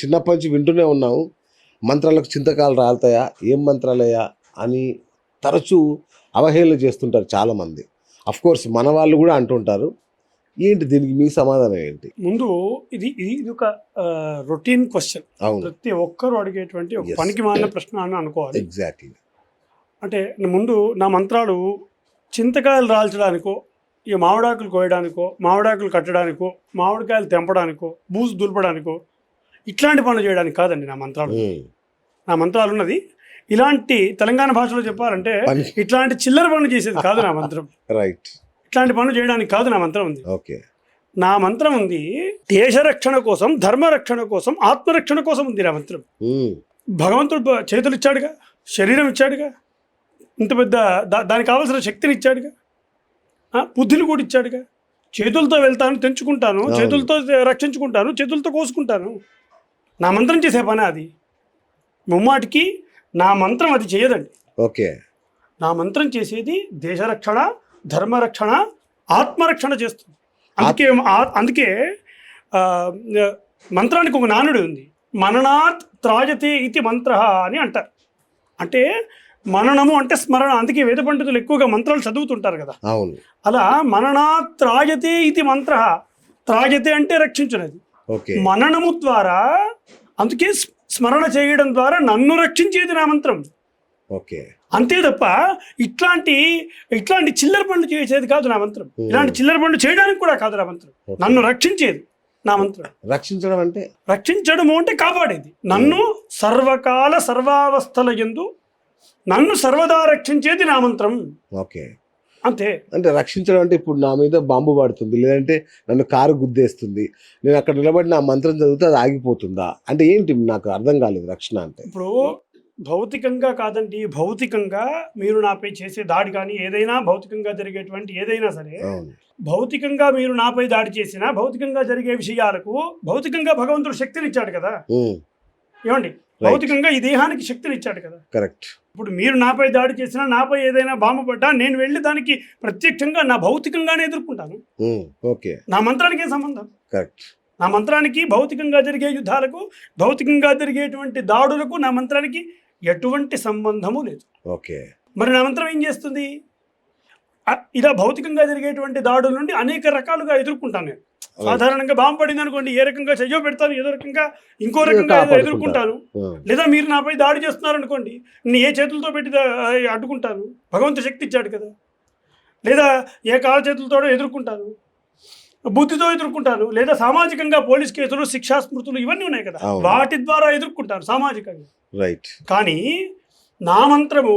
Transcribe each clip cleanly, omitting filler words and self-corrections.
చిన్నప్పటి నుంచి వింటూనే ఉన్నాము, మంత్రాలకు చింతకాలు రాలుతాయా, ఏం మంత్రాలయ్యా అని తరచూ అవహేళన చేస్తుంటారు చాలామంది. కోర్స్ మన వాళ్ళు కూడా అంటుంటారు. ఏంటి దీనికి మీ సమాధానం ఏంటి? ముందు ఇది ఇది ఒక రొటీన్ క్వశ్చన్, అవును, ప్రతి ఒక్కరు అడిగేటువంటి ఒక Yes. పనికి మాలిన ప్రశ్న అని అనుకోవాలి. ఎగ్జాక్ట్లీ. అంటే ముందు నా మంత్రాలు చింతకాయలు రాల్చడానికో, ఈ మామిడాకులు కోయడానికో, మామిడాకులు కట్టడానికో, మామిడికాయలు తెంపడానికో, బూజు దులపడానికో ఇట్లాంటి పనులు చేయడానికి కాదండి నా మంత్రాలు. నా మంత్రాలు ఉన్నది ఇలాంటి తెలంగాణ భాషలో చెప్పాలంటే ఇట్లాంటి చిల్లర పనులు చేసేది కాదు నా మంత్రం. రైట్. ఇట్లాంటి పనులు చేయడానికి కాదు నా మంత్రం ఉంది. ఓకే. నా మంత్రం ఉంది దేశ రక్షణ కోసం, ధర్మ రక్షణ కోసం, ఆత్మరక్షణ కోసం ఉంది నా మంత్రం. భగవంతుడు చేతులు ఇచ్చాడుగా, శరీరం ఇచ్చాడుగా, ఇంత పెద్ద దానికి కావాల్సిన శక్తిని ఇచ్చాడుగా, బుద్ధిని కూడా ఇచ్చాడుగా. చేతులతో వెళ్తాను, తెంచుకుంటాను, చేతులతో రక్షించుకుంటాను, చేతులతో కోసుకుంటాను. నా మంత్రం చేసే పని అది. ముమ్మాటికి నా మంత్రం అది చేయదండి. ఓకే. నా మంత్రం చేసేది దేశ రక్షణ, ధర్మరక్షణ, ఆత్మరక్షణ చేస్తుంది. అందుకే మంత్రానికి ఒక నానుడి ఉంది, మననాత్ త్రాయతే ఇది మంత్ర అని అంటారు. అంటే మననము అంటే స్మరణ. అందుకే వేద పండితులు ఎక్కువగా మంత్రాలు చదువుతుంటారు కదా. అవును. అలా మననాత్ త్రాయతే ఇది మంత్ర. త్రాయతే అంటే రక్షించినది. మననము ద్వారా, అందుకే స్మరణ చేయడం ద్వారా నన్ను రక్షించేది నా మంత్రం. ఓకే. అంతే తప్ప ఇట్లాంటి చిల్లర పనులు చేసేది కాదు నా మంత్రం. ఇలాంటి చిల్లర పనులు చేయడానికి కూడా కాదు నా మంత్రం. నన్ను రక్షించేది నా మంత్రం. రక్షించడం అంటే, రక్షించడము అంటే కాపాడేది. నన్ను సర్వకాల సర్వావస్థల యందు నన్ను సర్వదా రక్షించేది నా మంత్రం. ఓకే. అంతే. అంటే రక్షించడం అంటే ఇప్పుడు నా మీద బాంబు పడుతుంది, లేదంటే నన్ను కారు గుద్దేస్తుంది, నేను అక్కడ నిలబడి నా మంత్రం చదివితే అది ఆగిపోతుందా అంటే ఏంటి? నాకు అర్థం కాలేదు రక్షణ అంటే. ఇప్పుడు భౌతికంగా కాదండి, భౌతికంగా మీరు నాపై చేసే దాడి కానీ ఏదైనా భౌతికంగా జరిగేటువంటి ఏదైనా సరే, భౌతికంగా మీరు నాపై దాడి చేసినా భౌతికంగా జరిగే విషయాలకు భౌతికంగా భగవంతుడు శక్తిని ఇచ్చాడు కదా. ఏమండి, భౌతికంగా ఈ దేహానికి శక్తిని ఇచ్చాడు కదా. కరెక్ట్. ఇప్పుడు మీరు నాపై దాడి చేసినా, నాపై ఏదైనా బాంబు పడ్డా నేను వెళ్ళి దానికి ప్రత్యక్షంగా నా భౌతికంగానే ఎదుర్కొంటాను. ఓకే. నా మంత్రానికి ఏం సంబంధం? కరెక్ట్. నా మంత్రానికి భౌతికంగా జరిగే యుద్ధాలకు, భౌతికంగా జరిగేటువంటి దాడులకు నా మంత్రానికి ఎటువంటి సంబంధము లేదు. ఓకే. మరి నా మంత్రం ఏం చేస్తుంది? ఇలా భౌతికంగా జరిగేటువంటి దాడుల నుండి అనేక రకాలుగా ఎదుర్కొంటాను నేను. సాధారణంగా బాంబు పడింది అనుకోండి, ఏ రకంగా చెయ్యో పెడతాను, ఏదో రకంగా ఇంకో రకంగా ఎదుర్కొంటాను. లేదా మీరు నాపై దాడి చేస్తున్నారు అనుకోండి, నేను ఏ చేతులతో పెట్టి అడ్డుకుంటాను, భగవంతుడు శక్తి ఇచ్చాడు కదా. లేదా ఏ కాళ్ళ చేతులతో ఎదుర్కొంటాను, బుద్ధితో ఎదుర్కొంటాను. లేదా సామాజికంగా పోలీస్ కేసులు, శిక్షా స్మృతులు ఇవన్నీ ఉన్నాయి కదా, వాటి ద్వారా ఎదుర్కొంటాను సామాజికంగా. రైట్. కానీ నా మంత్రము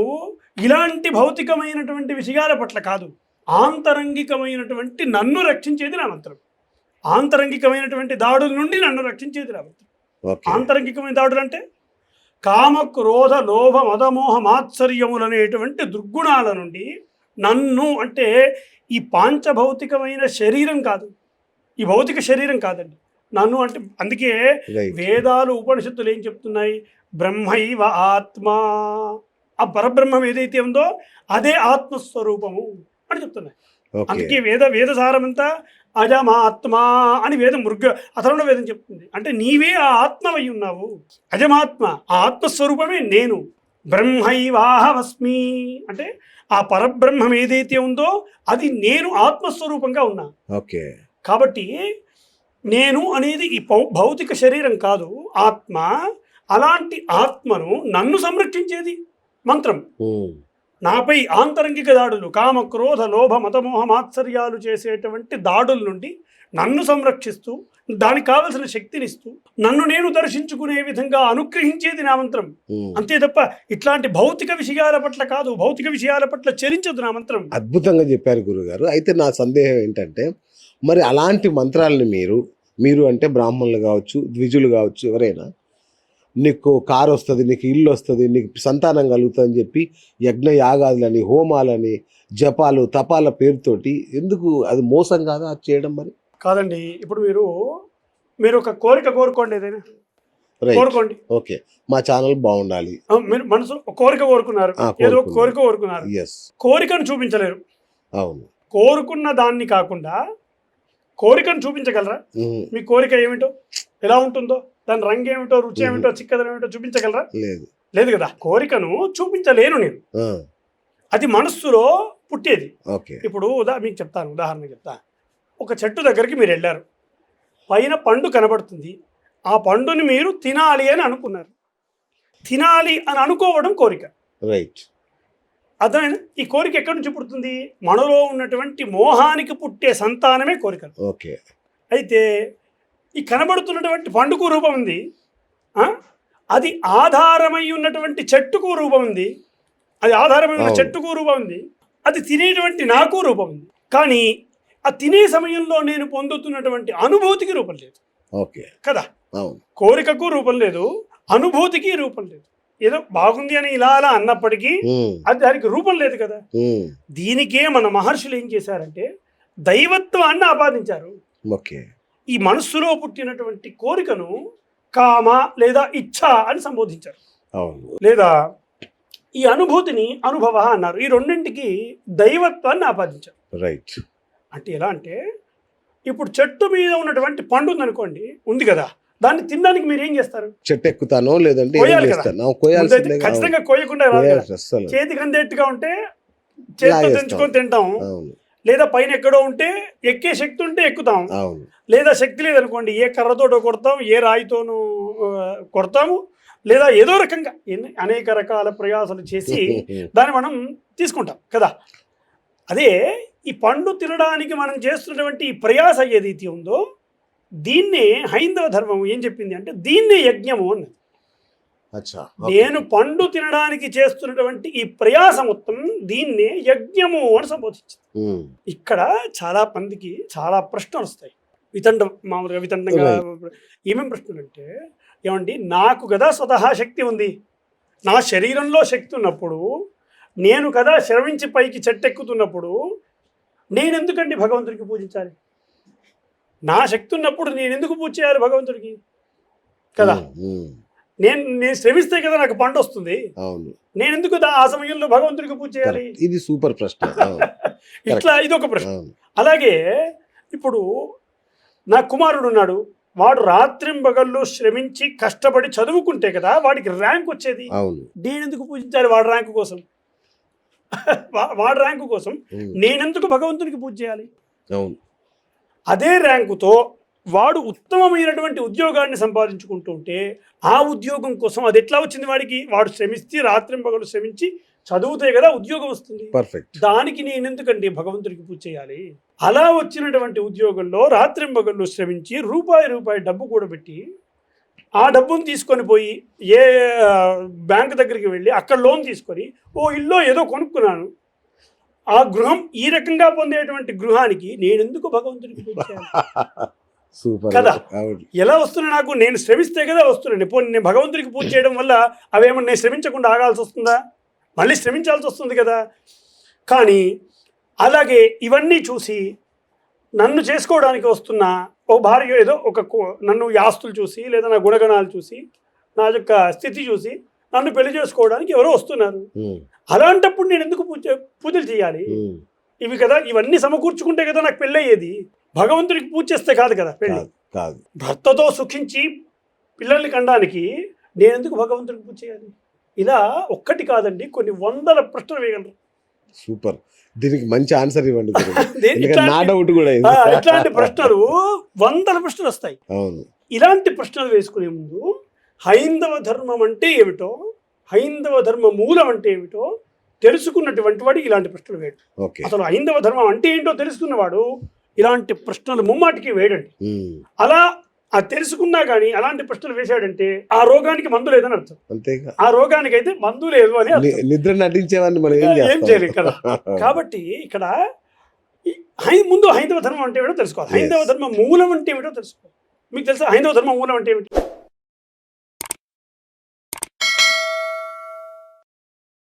ఇలాంటి భౌతికమైనటువంటి విషయాల పట్ల కాదు, ఆంతరంగికమైనటువంటి నన్ను రక్షించేది నా మంత్రం. ఆంతరంగికమైనటువంటి దాడుల నుండి నన్ను రక్షించేది నా మంత్రం. ఆంతరంగికమైన దాడులు అంటే కామ, క్రోధ, లోభ, మదమోహ, మాత్సర్యములు అనేటువంటి దుర్గుణాల నుండి నన్ను, అంటే ఈ పాంచభౌతికమైన శరీరం కాదు, ఈ భౌతిక శరీరం కాదండి నన్ను. అంటే అందుకే వేదాలు, ఉపనిషత్తులు ఏం చెప్తున్నాయి? బ్రహ్మైవ ఆత్మ. ఆ పరబ్రహ్మం ఏదైతే ఉందో అదే ఆత్మస్వరూపము అని చెప్తున్నాయి. అందుకే వేదసారమంతా అజమాత్మ అని వేదం అథర్వణ వేదం చెప్తుంది. అంటే నీవే ఆ ఆత్మవై ఉన్నావు, అజమాత్మ. ఆ ఆత్మస్వరూపమే నేను. బ్రహ్మైవాహమస్మి అంటే ఆ పరబ్రహ్మం ఏదైతే ఉందో అది నేను ఆత్మస్వరూపంగా ఉన్నా. ఓకే. కాబట్టి నేను అనేది ఈ భౌతిక శరీరం కాదు, ఆత్మ. అలాంటి ఆత్మను నన్ను సంరక్షించేది మంత్రం. నాపై ఆంతరంగిక దాడులు, కామ, క్రోధ, లోభ, మతమోహ, మాత్సర్యాలు చేసేటువంటి దాడుల నుండి నన్ను సంరక్షిస్తూ, దానికి కావలసిన శక్తినిస్తూ, నన్ను నేను దర్శించుకునే విధంగా అనుగ్రహించేది నా మంత్రం. అంతే తప్ప ఇట్లాంటి భౌతిక విషయాల పట్ల కాదు, భౌతిక విషయాల పట్ల చరించదు నా మంత్రం. అద్భుతంగా చెప్పారు గురుగారు. అయితే నా సందేహం ఏంటంటే, మరి అలాంటి మంత్రాలని మీరు అంటే బ్రాహ్మణులు కావచ్చు, ద్విజులు కావచ్చు, ఎవరైనా నీకు కారు వస్తుంది, నీకు ఇల్లు వస్తుంది, నీకు సంతానం కలుగుతుంది అని చెప్పి యజ్ఞ యాగాదులని, హోమాలని, జపాలు, తపాల పేరుతోటి ఎందుకు? అది మోసం కాదా అది చేయడం? మరి కాదండి. ఇప్పుడు మీరు ఒక కోరిక కోరుకోండి, ఏదైనా కోరుకోండి. ఓకే, మా ఛానల్ బాగుండాలి, మీరు మనసు కోరిక కోరుకున్నారు, ఏదో కోరిక కోరుకున్నారు. కోరికను చూపించలేరు. అవును. కోరుకున్న దాన్ని కాకుండా కోరికను చూపించగలరా? మీ కోరిక ఏమిటో ఎలా ఉంటుందో, దాని రంగు ఏమిటో, రుచి ఏమిటో, చిక్కదనం ఏమిటో చూపించగలరా? లేదు. లేదు కదా. కోరికను చూపించలేను నేను, ఆ, అది మనస్సులో పుట్టేది. ఓకే. ఇప్పుడు మీకు చెప్తాను, ఉదాహరణ చెప్తా. ఒక చెట్టు దగ్గరికి మీరు వెళ్ళారు, పైన పండు కనబడుతుంది, ఆ పండుని మీరు తినాలి అని అనుకున్నారు. తినాలి అని అనుకోవడం కోరిక. రైట్. అర్థమైనా? ఈ కోరిక ఎక్కడి నుంచి పుడుతుంది? మనలో ఉన్నటువంటి మోహానికి పుట్టే సంతానమే కోరికలు. ఓకే. అయితే ఈ కనబడుతున్నటువంటి పండుకు రూపం ఉంది, అది ఆధారమై ఉన్నటువంటి చెట్టుకు రూపం ఉంది, అది ఆధారమై ఉన్న చెట్టుకు రూపం ఉంది, అది తినేటువంటి నాకు రూపం ఉంది. కానీ ఆ తినే సమయంలో నేను పొందుతున్నటువంటి అనుభూతికి రూపం లేదు. ఓకే కదా. అవును. కోరికకు రూపం లేదు, అనుభూతికి రూపం లేదు. ఏదో బాగుంది అని ఇలా అలా అన్నప్పటికీ అది దానికి రూపం లేదు కదా. దీనికే మన మహర్షులు ఏం చేశారంటే దైవత్వాన్ని ఆపాదించారు. ఓకే. ఈ మనస్సులో పుట్టినటువంటి కోరికను కామ లేదా ఇచ్ఛ అని సంబోధించారు. అవును. లేదా ఈ అనుభూతిని అనుభవ అన్నారు. ఈ రెండింటికి దైవత్వాన్ని ఆపాదించారు. రైట్. అంటే ఎలా అంటే, ఇప్పుడు చెట్టు మీద ఉన్నటువంటి పండు ఉందనుకోండి, ఉంది కదా, దాన్ని తినడానికి మీరు ఏం చేస్తారు? చెట్టు ఎక్కుతానో లేదంటే ఖచ్చితంగా కోయకుండా చేతికి అందేట్టుగా ఉంటే చేతితో తెంచుకొని తింటాం, లేదా పైన ఎక్కడో ఉంటే ఎక్కే శక్తి ఉంటే ఎక్కుతాం, లేదా శక్తి లేదనుకోండి ఏ కర్రతోటో కొడతాం, ఏ రాయితోనూ కొడతాము, లేదా ఏదో రకంగా అనేక రకాల ప్రయాసాలు చేసి దాన్ని మనం తీసుకుంటాం కదా. అదే ఈ పండు తినడానికి మనం చేస్తున్నటువంటి ఈ ప్రయాస ఏదైతే ఉందో దీన్నే హైందవ ధర్మం ఏం చెప్పింది అంటే దీన్నే యజ్ఞము అన్నది. నేను పండు తినడానికి చేస్తున్నటువంటి ఈ ప్రయాస మొత్తం దీన్నే యజ్ఞము అని సంబోధించింది. ఇక్కడ చాలా మందికి చాలా ప్రశ్నలు వస్తాయి, మామూలుగా వితండంగా. ఏమేమి ప్రశ్నలు అంటే, ఏమండి నాకు కదా స్వతహా శక్తి ఉంది, నా శరీరంలో శక్తి ఉన్నప్పుడు, నేను కదా శ్రవించి పైకి చెట్టెక్కుతున్నప్పుడు నేను ఎందుకండి భగవంతుడికి పూజించాలి? నా శక్తి ఉన్నప్పుడు నేను ఎందుకు పూజ చేయాలి భగవంతుడికి కదా? నేను శ్రమిస్తే కదా నాకు పంట వస్తుంది, నేను ఎందుకు ఆ సమయంలో భగవంతుడికి పూజ చేయాలి? ఇది సూపర్ ప్రశ్న. ఇట్లా ఇదొక ప్రశ్న. అలాగే ఇప్పుడు నా కుమారుడు ఉన్నాడు, వాడు రాత్రింబగళ్ళు శ్రమించి కష్టపడి చదువుకుంటే కదా వాడికి ర్యాంక్ వచ్చేది. నేనెందుకు పూజించాలి వాడి ర్యాంకు కోసం? వాడి ర్యాంకు కోసం నేనెందుకు భగవంతునికి పూజ చేయాలి? అదే ర్యాంకుతో వాడు ఉత్తమమైనటువంటి ఉద్యోగాన్ని సంపాదించుకుంటుంటే ఆ ఉద్యోగం కోసం అది ఎట్లా వచ్చింది వాడికి? వాడు శ్రమిస్తే రాత్రింబగళ్ళు శ్రమించి చదివితే కదా ఉద్యోగం వస్తుంది. దానికి నేను ఎందుకండి భగవంతుడికి పూజ చేయాలి? అలా వచ్చినటువంటి ఉద్యోగంలో రాత్రింబగళ్ళు శ్రమించి రూపాయి డబ్బు కూడబెట్టి ఆ డబ్బును తీసుకొని పోయి ఏ బ్యాంక్ దగ్గరికి వెళ్ళి అక్కడ లోన్ తీసుకొని ఇల్లు ఏదో కొనుక్కున్నాను, ఆ గృహం ఈ రకంగా పొందేటువంటి గృహానికి నేనెందుకు భగవంతుడికి పూజ చేయాలి కదా? ఎలా వస్తున్నా నాకు? నేను శ్రమిస్తే కదా వస్తున్నాను. ఇప్పుడు నేను భగవంతుడికి పూజ చేయడం వల్ల అవేమన్నా నేను శ్రమించకుండా ఆగాల్సి వస్తుందా? మళ్ళీ శ్రమించాల్సి వస్తుంది కదా. కానీ అలాగే ఇవన్నీ చూసి నన్ను చేసుకోవడానికి వస్తున్న ఓ భార్య ఏదో నన్ను ఆస్తులు చూసి లేదా నా గుణగణాలు చూసి నా యొక్క స్థితి చూసి నన్ను పెళ్లి చేసుకోవడానికి ఎవరో వస్తున్నారు. అలాంటప్పుడు నేను ఎందుకు పూజలు చేయాలి? ఇవి కదా, ఇవన్నీ సమకూర్చుకుంటే కదా నాకు పెళ్ళి అయ్యేది. భగవంతుడికి పూజ చేస్తే కాదు కదా పెళ్ళి. భర్తతో సుఖించి పిల్లల్ని కనడానికి నేను ఎందుకు భగవంతుడికి పూజ చేయాలి? ఇలా ఒక్కటి కాదండి, కొన్ని వందల ప్రశ్నలు వేయగలరు. సూపర్. దీనికి మంచి ఆన్సర్ ఇవ్వండి. నా డౌట్ కూడా ఇట్లాంటి ప్రశ్నలు వందల ప్రశ్నలు వస్తాయి. ఇలాంటి ప్రశ్నలు వేసుకునే ముందు హైందవ ధర్మం అంటే ఏమిటో, హైందవ ధర్మ మూలం అంటే ఏమిటో తెలుసుకున్నటువంటి వాడు ఇలాంటి ప్రశ్నలు వేయడు. అసలు హైందవ ధర్మం అంటే ఏంటో తెలుసుకున్నవాడు ఇలాంటి ప్రశ్నలు ముమ్మాటికి వేయడండి. అలా తెలుసుకున్నా కానీ అలాంటి ప్రశ్నలు వేసాడంటే ఆ రోగానికి మందు లేదని అర్థం. ఆ రోగానికి అయితే మందు లేదు అని నిద్ర నటించేవాడిని మనం ఏం చేయలేదు కదా. కాబట్టి ఇక్కడ ముందు హైందవ ధర్మం అంటే ఏమిటో తెలుసుకోవాలి, హైందవ ధర్మ మూలం అంటే ఏమిటో తెలుసుకోవాలి. మీకు తెలుసా హైందవ ధర్మ మూలం అంటే ఏమిటి?